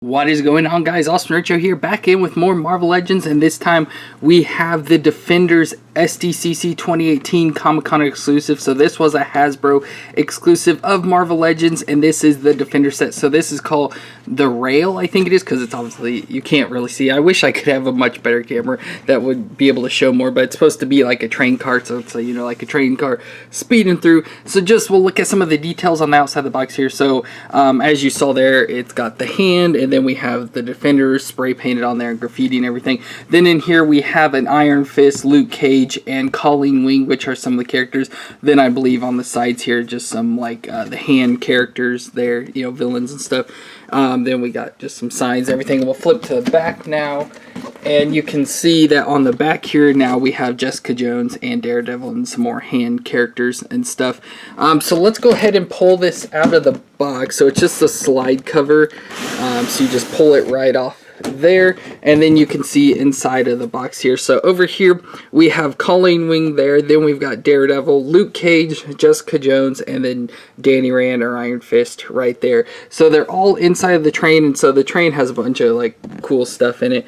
What is going on, guys? FallenRedZeo here, back in with more Marvel Legends, and this time we have the Defenders SDCC 2018 Comic-Con exclusive. So this was a Hasbro exclusive of Marvel Legends, and this is the Defender set. So this is called the Rail, I think it is, because it's obviously, you can't really see. I wish I could have a much better camera that would be able to show more, but it's supposed to be like a train car, so it's, you know, like a train car speeding through. So just, we'll look at some of the details on the outside of the box here. So as you saw there, it's got the hand, and then we have the Defenders spray painted on there and graffiti and everything. Then in here we have an Iron Fist, Luke Cage, and Colleen Wing, which are some of the characters. Then I believe on the sides here just some like the hand characters there, you know, villains and stuff. Then we got just some signs, everything. We'll flip to the back now, and you can see that on the back here now we have Jessica Jones and Daredevil and some more hand characters and stuff. So let's go ahead and pull this out of the box. So it's just a slide cover, so you just pull it right off there, and then you can see inside of the box here. So over here we have Colleen Wing there, then we've got Daredevil, Luke Cage, Jessica Jones, and then Danny Rand or Iron Fist right there. So they're all inside of the train, and so the train has a bunch of like cool stuff in it.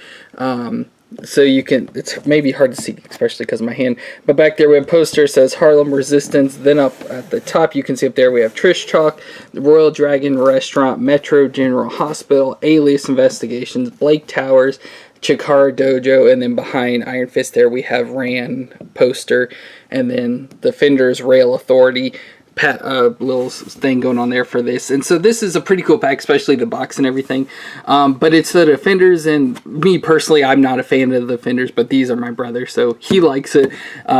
So you can, it's maybe hard to see, especially because of my hand, but back there we have a poster, says Harlem Resistance. Then up at the top you can see up there we have Trish Chalk, the Royal Dragon Restaurant, Metro General Hospital, Alias Investigations, Blake Towers, Chikara Dojo, and then behind Iron Fist there we have Rand poster, and then Defenders Rail Authority little thing going on there for this. And so this is a pretty cool pack, especially the box and everything. But it's the Defenders, and me personally, I'm not a fan of the Defenders, but these are my brother, so he likes it.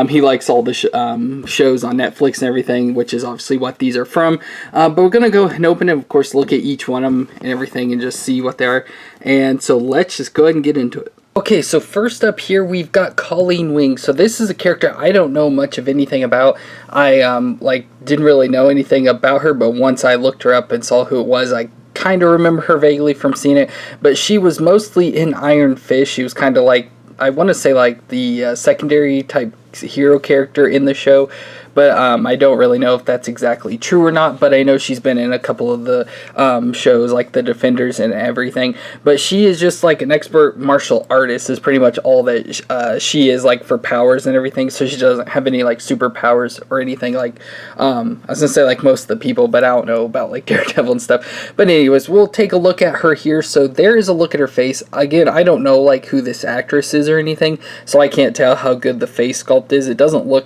He likes all the shows on Netflix and everything, which is obviously what these are from. But we're gonna go and open it, of course, look at each one of them and everything and just see what they are. And so let's just go ahead and get into it. Okay, so first up here we've got Colleen Wing. So this is a character I don't know much of anything about. I like didn't really know anything about her, but once I looked her up and saw who it was, I kind of remember her vaguely from seeing it. But she was mostly in Iron Fist. She was kind of like, I want to say like the secondary type hero character in the show, but I don't really know if that's exactly true or not. But I know she's been in a couple of the shows like the Defenders and everything. But she is just like an expert martial artist is pretty much all that she is, like, for powers and everything. So she doesn't have any like superpowers or anything like I was gonna say like most of the people, but I don't know about like Daredevil and stuff. But anyways, we'll take a look at her here. So there is a look at her face. Again, I don't know like who this actress is or anything, so I can't tell how good the face sculpt is. It doesn't look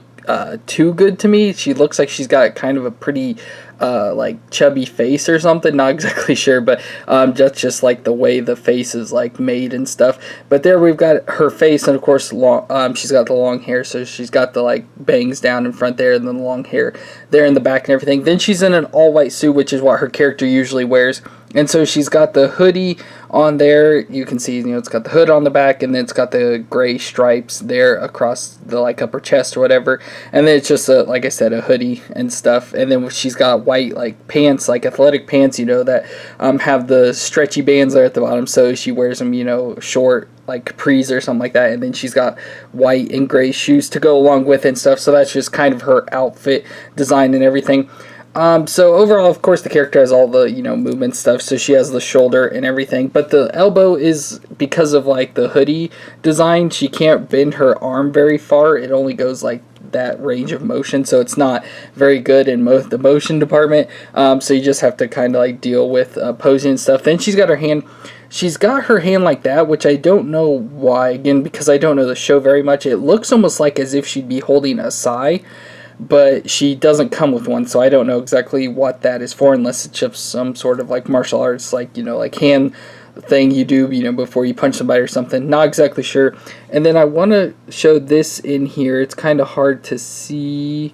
too good to me. She looks like she's got kind of a pretty like chubby face or something, not exactly sure, but that's just like the way the face is like made and stuff. But there we've got her face, and of course long, she's got the long hair, so she's got the like bangs down in front there and then the long hair there in the back and everything. Then she's in an all white suit, which is what her character usually wears. And so she's got the hoodie on there. You can see, you know, it's got the hood on the back, and then it's got the gray stripes there across the like upper chest or whatever. And then it's just a, like I said, a hoodie and stuff. And then she's got white like pants, like athletic pants, you know, that have the stretchy bands there at the bottom. So she wears them, you know, short, like capris or something like that. And then she's got white and gray shoes to go along with it and stuff. So that's just kind of her outfit design and everything. So overall, of course, the character has all the, you know, movement stuff, so she has the shoulder and everything, but the elbow is, because of like the hoodie design, she can't bend her arm very far. It only goes like that range of motion, so it's not very good in the motion department. So you just have to kind of like deal with posing and stuff. Then she's got her hand. She's got her hand like that, which I don't know why, again, because I don't know the show very much. It looks almost like as if she'd be holding a sai, but she doesn't come with one, so I don't know exactly what that is for, unless it's just some sort of like martial arts, like, you know, like hand thing you do, you know, before you punch somebody or something. Not exactly sure. And then I want to show this in here. It's kind of hard to see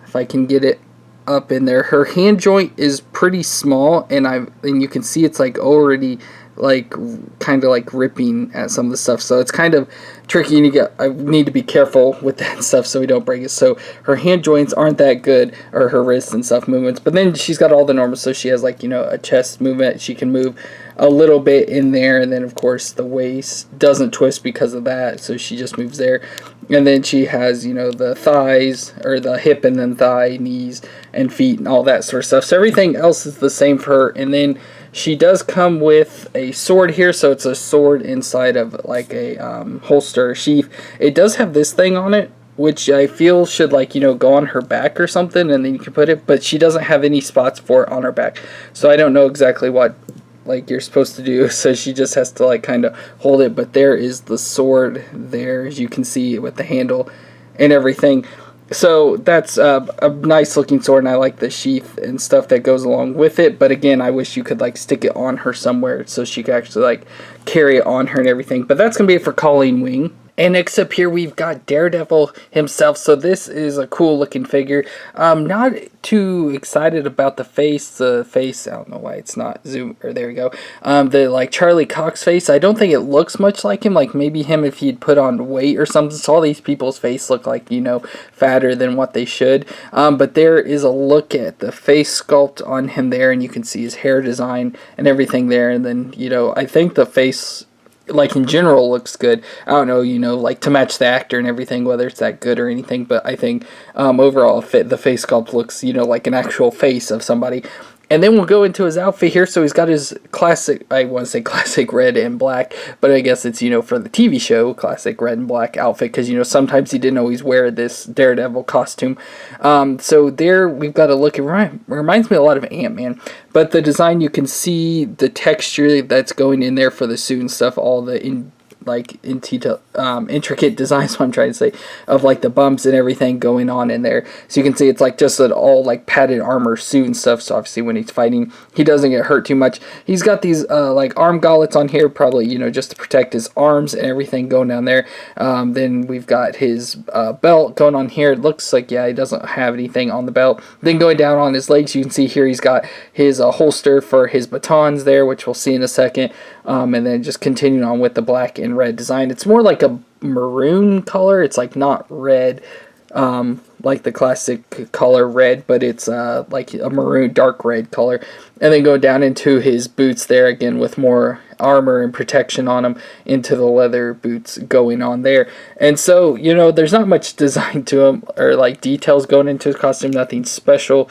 if I can get it up in there. Her hand joint is pretty small, and you can see it's like already like kind of like ripping at some of the stuff, so it's kind of tricky, and I need to be careful with that stuff so we don't break it. So her hand joints aren't that good, or her wrists and stuff movements, but then she's got all the normal, so she has like, you know, a chest movement, she can move a little bit in there, and then of course the waist doesn't twist because of that, so she just moves there. And then she has, you know, the thighs, or the hip and then thigh, knees and feet and all that sort of stuff, so everything else is the same for her. And then She does come with a sword here, so it's a sword inside of like a holster sheath. It does have this thing on it, which I feel should, like, you know, go on her back or something, and then you can put it, but she doesn't have any spots for it on her back. So I don't know exactly what, like, you're supposed to do, so she just has to, like, kind of hold it. But there is the sword there, as you can see, with the handle and everything. So that's a nice looking sword, and I like the sheath and stuff that goes along with it. But again, I wish you could, like, stick it on her somewhere so she could actually, like, carry it on her and everything. But that's going to be it for Colleen Wing. And next up here, we've got Daredevil himself. So this is a cool looking figure. Not too excited about the face. The face, I don't know why it's not zoom, or there we go. The, like, Charlie Cox face, I don't think it looks much like him. Like, maybe him if he'd put on weight or something. So all these people's face look like, you know, fatter than what they should. But there is a look at the face sculpt on him there, and you can see his hair design and everything there. And then, you know, I think the face, like, in general, looks good. I don't know, you know, like, to match the actor and everything, whether it's that good or anything, but I think overall the face sculpt looks, you know, like an actual face of somebody. And then we'll go into his outfit here. So he's got his classic, I want to say classic red and black, but I guess it's, you know, for the TV show, classic red and black outfit, because, you know, sometimes he didn't always wear this Daredevil costume. So there we've got a look. It reminds me a lot of Ant-Man, but the design, you can see the texture that's going in there for the suit and stuff, all the intricate designs, what I'm trying to say, of, like, the bumps and everything going on in there. So you can see it's like just an all, like, padded armor suit and stuff. So obviously when he's fighting, he doesn't get hurt too much. He's got these like arm gauntlets on here, probably, you know, just to protect his arms and everything going down there. Then we've got his belt going on here. It looks like, yeah, he doesn't have anything on the belt. Then going down on his legs, you can see here he's got his holster for his batons there, which we'll see in a second. And then just continuing on with the black and red design. It's more like a maroon color. It's, like, not red like the classic color red, but it's like a maroon dark red color. And then go down into his boots there again with more armor and protection on them, into the leather boots going on there. And so, you know, there's not much design to him, or like details going into his costume, nothing special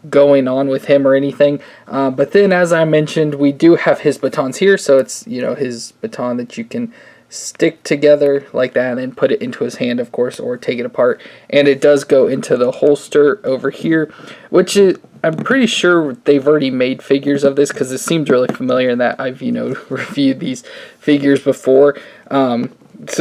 going on with him or anything. But then, as I mentioned, we do have his batons here, so it's, you know, his baton that you can stick together like that and then put it into his hand, of course, or take it apart. And it does go into the holster over here, which is, I'm pretty sure they've already made figures of this, because it seems really familiar in that I've, you know, reviewed these figures before. So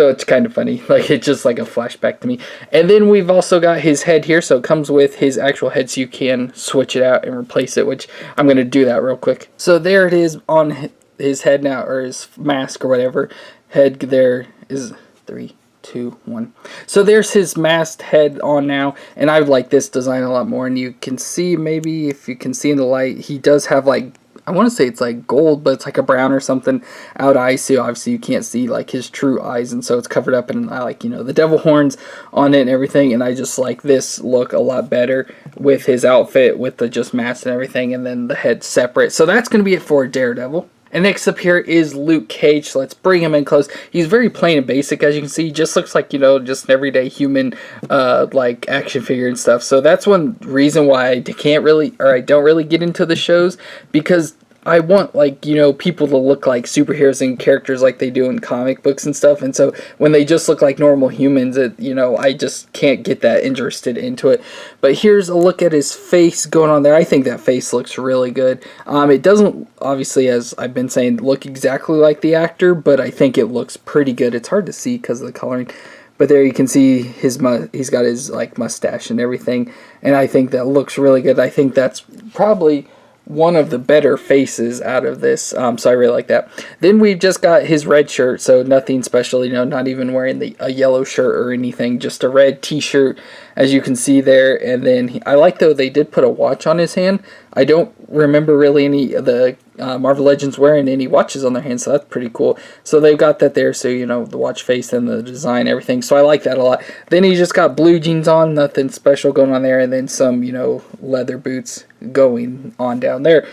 it's kind of funny, like it's just like a flashback to me. And then we've also got his head here, so it comes with his actual head, so you can switch it out and replace it, which I'm going to do that real quick. So there it is on his head now, or his mask or whatever. Head there is 3, 2, 1. So there's his masked head on now, and I like this design a lot more. And you can see, maybe if you can see in the light, he does have, like, I want to say it's like gold, but it's like a brown or something out eyes. So obviously you can't see like his true eyes, and so it's covered up. And I like, you know, the devil horns on it and everything. And I just like this look a lot better with his outfit, with the just mask and everything, and then the head separate. So that's going to be it for Daredevil. And next up here is Luke Cage, so let's bring him in close. He's very plain and basic, as you can see. He just looks like, you know, just an everyday human, like, action figure and stuff. So that's one reason why I can't really, or I don't really get into the shows, because I want, like, you know, people to look like superheroes and characters like they do in comic books and stuff. And so when they just look like normal humans, it, you know, I just can't get that interested into it. But here's a look at his face going on there. I think that face looks really good. It doesn't, obviously, as I've been saying, look exactly like the actor, but I think it looks pretty good. It's hard to see because of the coloring. But there you can see his he's got his, like, mustache and everything. And I think that looks really good. I think that's probably one of the better faces out of this, so I really like that. Then we've just got his red shirt, so nothing special, you know, not even wearing a yellow shirt or anything, just a red t-shirt, as you can see there. And then I like, though, they did put a watch on his hand. I don't remember really any of the Marvel Legends wearing any watches on their hands, so that's pretty cool. So they've got that there, so, you know, the watch face and the design, everything, so I like that a lot. Then he just got blue jeans on, nothing special going on there, and then some, you know, leather boots going on down there.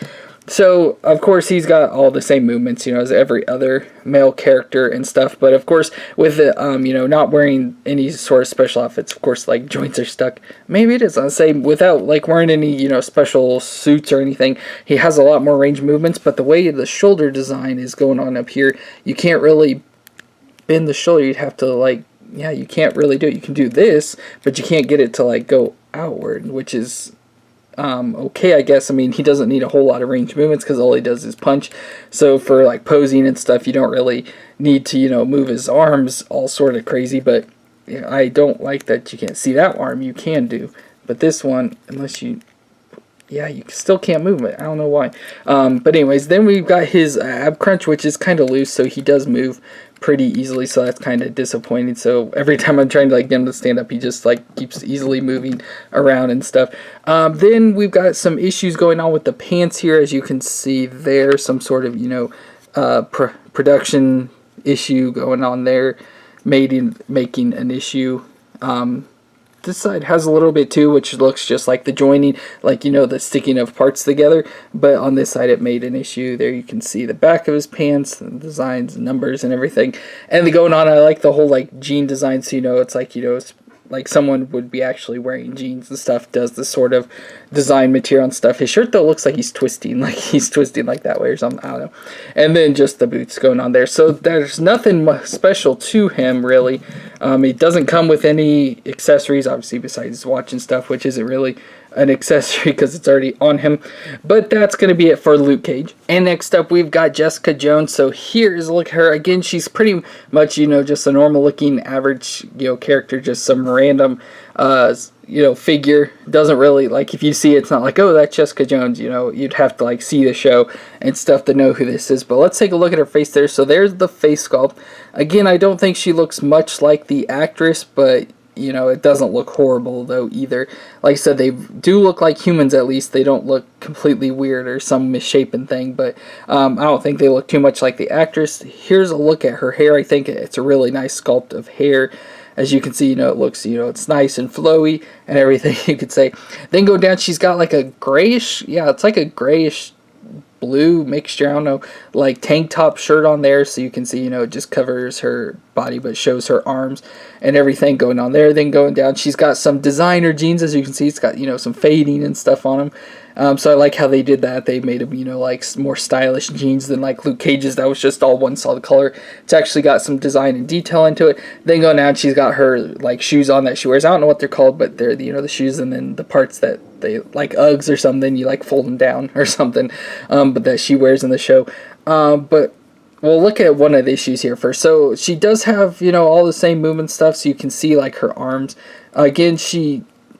So, of course, he's got all the same movements, you know, as every other male character and stuff. But, of course, with the, you know, not wearing any sort of special outfits, of course, like, joints are stuck. Maybe it is. I'll say without, like, wearing any, you know, special suits or anything, he has a lot more range movements. But the way the shoulder design is going on up here, you can't really bend the shoulder. You'd have to, like, yeah, you can't really do it. You can do this, but you can't get it to, like, go outward, which is... okay, I guess. I mean, he doesn't need a whole lot of range movements because all he does is punch. So for like posing and stuff, you don't really need to, you know, move his arms all sort of crazy. But you know, I don't like that you can't see that arm. You can do, but this one, unless you, yeah, you still can't move it. I don't know why. But anyways, then we've got his ab crunch, which is kind of loose, so he does move pretty easily, so that's kind of disappointing. So every time I'm trying to like get him to stand up, he just like keeps easily moving around and stuff. Then we've got some issues going on with the pants here, as you can see there, some sort of, you know, production issue going on there, making an issue. This side has a little bit too, which looks just like the joining, like, you know, the sticking of parts together. But on this side, it made an issue. There you can see the back of his pants, and designs, and numbers, and everything. And going on, I like the whole, like, jean design. So, you know, it's like, you know, it's like someone would be actually wearing jeans and stuff, does this sort of design material and stuff. His shirt, though, looks like he's twisting like that way or something. I don't know. And then just the boots going on there. So there's nothing special to him, really. He doesn't come with any accessories, obviously, besides his watch and stuff, which isn't really an accessory because it's already on him. But that's going to be it for Luke Cage. And next up, we've got Jessica Jones. So here's a look at her. Again, she's pretty much, you know, just a normal looking average, you know, character, just some random, you know, figure. Doesn't really, like, if you see it, it's not like, oh, that's Jessica Jones, you know. You'd have to, like, see the show and stuff to know who this is. But let's take a look at her face there. So there's the face sculpt. Again, I don't think she looks much like the actress, but, you know, it doesn't look horrible, though, either. Like I said, they do look like humans, at least. They don't look completely weird or some misshapen thing, but I don't think they look too much like the actress. Here's a look at her hair. I think it's a really nice sculpt of hair. As you can see, you know, it looks, you know, it's nice and flowy and everything, you could say. Then go down, she's got like a grayish, yeah, it's like a grayish blue mixture, I don't know, like tank top shirt on there, so you can see, you know, it just covers her body but shows her arms and everything going on there. Then going down, she's got some designer jeans, as you can see. It's got, you know, some fading and stuff on them. So I like how they did that. They made them, you know, like more stylish jeans than like Luke Cage's. That was just all one solid color. It's actually got some design and detail into it. Then going down, she's got her like shoes on that she wears. I don't know what they're called, but they're, you know, the shoes, and then the parts that they like Uggs or something. You like fold them down or something. But that she wears in the show. But we'll look at one of the issues here first. So she does have, you know, all the same movement stuff. So you can see like her arms. Again,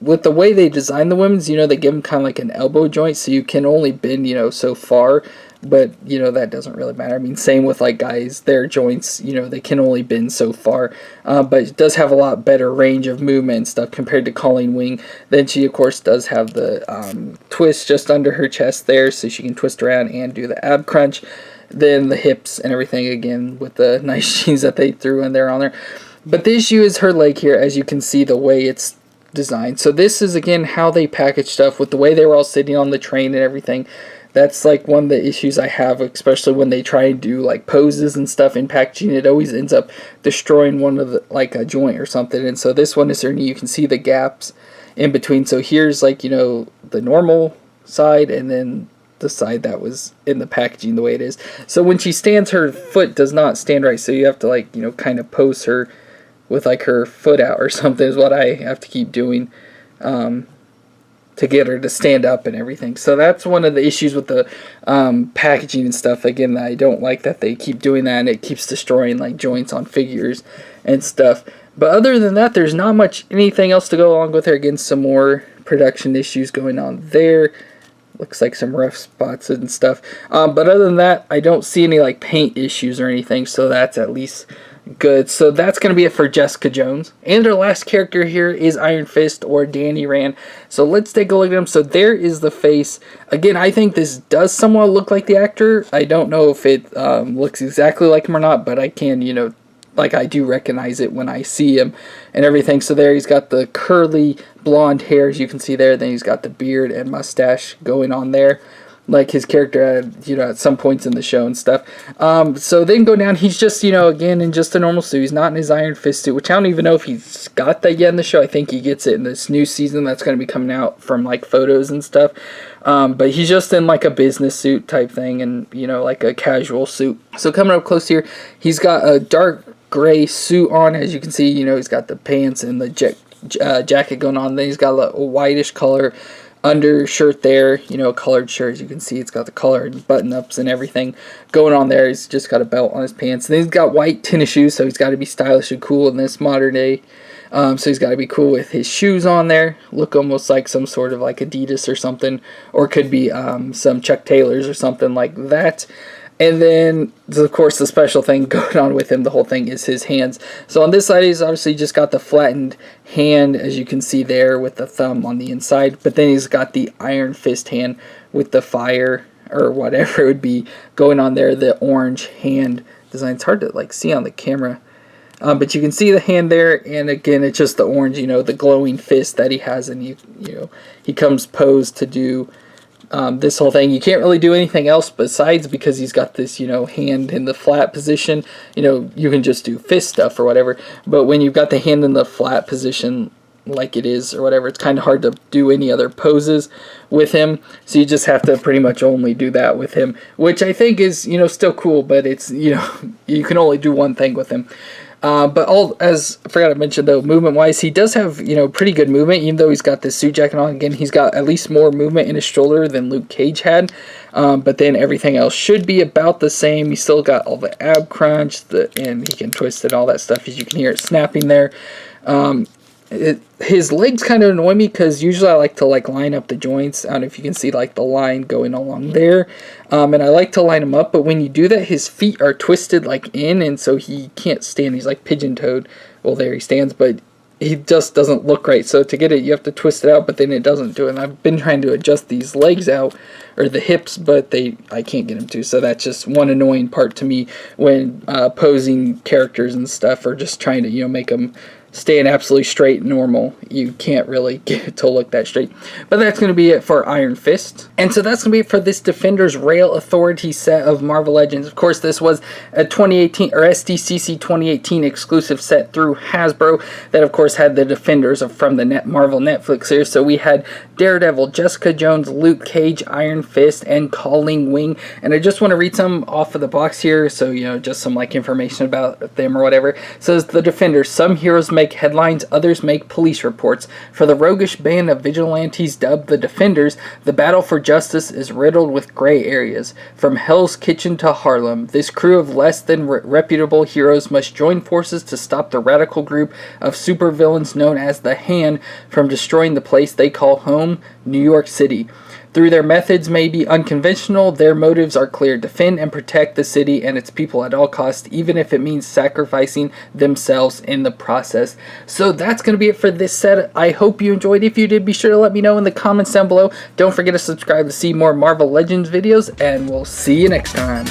with the way they design the women's, you know, they give them kind of like an elbow joint, so you can only bend, you know, so far, but, you know, that doesn't really matter. I mean, same with, like, guys, their joints, you know, they can only bend so far, but it does have a lot better range of movement and stuff compared to Colleen Wing. Then she, of course, does have the twist just under her chest there, so she can twist around and do the ab crunch. Then the hips and everything, again, with the nice jeans that they threw in there on there. But the issue is her leg here, as you can see, the way it's design. So this is, again, how they package stuff with the way they were all sitting on the train and everything. That's like one of the issues I have, especially when they try and do like poses and stuff in packaging. It always ends up destroying one of the, like a joint or something. And so this one is certainly, you can see the gaps in between. So here's like, you know, the normal side, and then the side that was in the packaging the way it is. So when she stands, her foot does not stand right. So you have to, like, you know, kind of pose her with like her foot out or something is what I have to keep doing to get her to stand up and everything. So that's one of the issues with the packaging and stuff. Again, I don't like that they keep doing that, and it keeps destroying like joints on figures and stuff. But other than that, there's not much anything else to go along with her. Again, some more production issues going on there. Looks like some rough spots and stuff. But other than that, I don't see any like paint issues or anything, so that's at least good. So that's going to be it for Jessica Jones. And our last character here is Iron Fist, or Danny Rand. So let's take a look at him. So there is the face. Again, I think this does somewhat look like the actor. I don't know if it looks exactly like him or not, but I can, you know, like I do recognize it when I see him and everything. So there he's got the curly blonde hair, as you can see there. Then he's got the beard and mustache going on there. like his character at, you know, at some points in the show and stuff. So then go down, he's just, you know, again in just a normal suit. He's not in his Iron Fist suit, which I don't even know if he's got that yet in the show. I think he gets it in this new season that's going to be coming out from like photos and stuff. But he's just in like a business suit type thing, and, you know, like a casual suit. So coming up close here, he's got a dark gray suit on. As you can see, you know, he's got the pants and the jacket going on. Then he's got a whitish color undershirt there, you know, a colored shirt. As you can see, it's got the colored button-ups and everything going on there. He's just got a belt on his pants. And then he's got white tennis shoes, so he's got to be stylish and cool in this modern day. So he's got to be cool with his shoes on there. Look almost like some sort of like Adidas or something, or could be some Chuck Taylors or something like that. And then, of course, the special thing going on with him, the whole thing, is his hands. So on this side, he's obviously just got the flattened hand, as you can see there, with the thumb on the inside. But then he's got the Iron Fist hand with the fire, or whatever it would be, going on there, the orange hand design. It's hard to, like, see on the camera. But you can see the hand there, and again, it's just the orange, you know, the glowing fist that he has, and, you know, he comes posed to do this whole thing. You can't really do anything else besides, because he's got this, you know, hand in the flat position. You know, you can just do fist stuff or whatever, but when you've got the hand in the flat position like it is or whatever, it's kind of hard to do any other poses with him. So you just have to pretty much only do that with him, which I think is, you know, still cool, but it's, you know, you can only do one thing with him. But as I forgot to mention though, movement-wise, he does have, you know, pretty good movement, even though he's got this suit jacket on. Again, he's got at least more movement in his shoulder than Luke Cage had. But then everything else should be about the same. He's still got all the ab crunch, and he can twist and all that stuff, as you can hear it snapping there. His legs kind of annoy me, because usually I like to like line up the joints. I don't know if you can see like the line going along there, and I like to line them up, but when you do that, his feet are twisted like in, and so he can't stand. He's like pigeon-toed. Well, there he stands, but he just doesn't look right. So to get it, you have to twist it out, but then it doesn't do it. And I've been trying to adjust these legs out, or the hips, but I can't get them to. So that's just one annoying part to me when posing characters and stuff, or just trying to, you know, make them staying absolutely straight and normal. You can't really get it to look that straight. But that's going to be it for Iron Fist. And so that's going to be it for this Defenders Rail Authority set of Marvel Legends. Of course, this was a 2018 or SDCC 2018 exclusive set through Hasbro that, of course, had the Defenders from the Marvel Netflix series. So we had Daredevil, Jessica Jones, Luke Cage, Iron Fist, and Colleen Wing. And I just want to read some off of the box here, so, you know, just some like information about them or whatever. It says the Defenders, some heroes make headlines, others make police reports. For the roguish band of vigilantes dubbed the Defenders, the battle for justice is riddled with gray areas. From Hell's Kitchen to Harlem, this crew of less than reputable heroes must join forces to stop the radical group of supervillains known as the Hand from destroying the place they call home, New York City. Through their methods may be unconventional, their motives are clear: defend and protect the city and its people at all costs, even if it means sacrificing themselves in the process. So that's going to be it for this set. I hope you enjoyed. If you did, be sure to let me know in the comments down below. Don't forget to subscribe to see more Marvel Legends videos, and we'll see you next time.